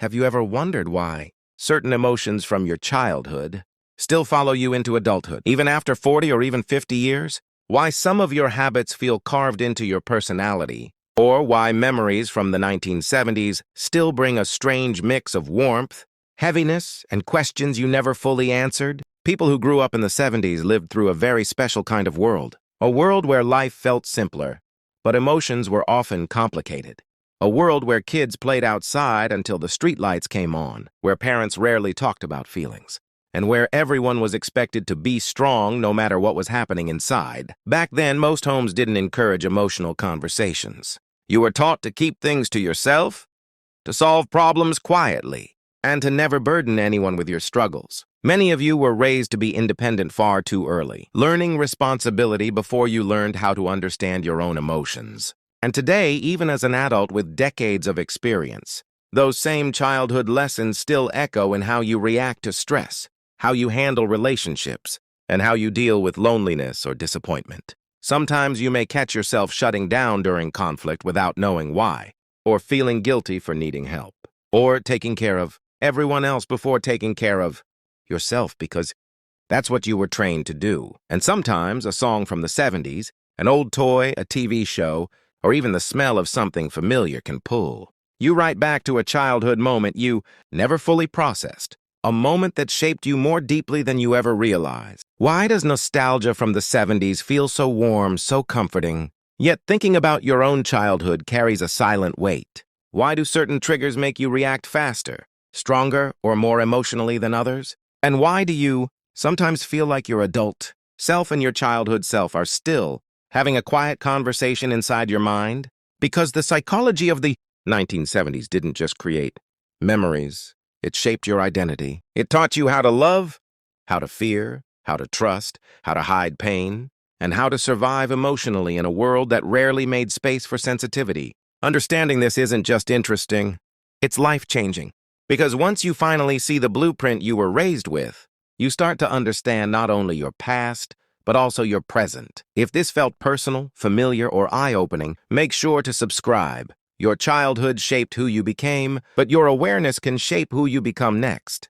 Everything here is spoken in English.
Have you ever wondered why certain emotions from your childhood still follow you into adulthood, even after 40 or even 50 years? Why some of your habits feel carved into your personality, or why memories from the 1970s still bring a strange mix of warmth, heaviness, and questions you never fully answered? People who grew up in the 70s lived through a very special kind of world, a world where life felt simpler, but emotions were often complicated. A world where kids played outside until the streetlights came on, where parents rarely talked about feelings, and where everyone was expected to be strong no matter what was happening inside. Back then, most homes didn't encourage emotional conversations. You were taught to keep things to yourself, to solve problems quietly, and to never burden anyone with your struggles. Many of you were raised to be independent far too early, learning responsibility before you learned how to understand your own emotions. And today, even as an adult with decades of experience, those same childhood lessons still echo in how you react to stress, how you handle relationships, and how you deal with loneliness or disappointment. Sometimes you may catch yourself shutting down during conflict without knowing why, or feeling guilty for needing help, or taking care of everyone else before taking care of yourself because that's what you were trained to do. And sometimes a song from the 70s, an old toy, a TV show, or even the smell of something familiar can pull you right back to a childhood moment you never fully processed, a moment that shaped you more deeply than you ever realized. Why does nostalgia from the 70s feel so warm, so comforting? Yet thinking about your own childhood carries a silent weight. Why do certain triggers make you react faster, stronger, or more emotionally than others? And why do you sometimes feel like your adult self and your childhood self are still having a quiet conversation inside your mind? Because the psychology of the 1970s didn't just create memories. It shaped your identity. It taught you how to love, how to fear, how to trust, how to hide pain, and how to survive emotionally in a world that rarely made space for sensitivity. Understanding this isn't just interesting, it's life-changing. Because once you finally see the blueprint you were raised with, you start to understand not only your past, but also your present. If this felt personal, familiar, or eye-opening, make sure to subscribe. Your childhood shaped who you became, but your awareness can shape who you become next.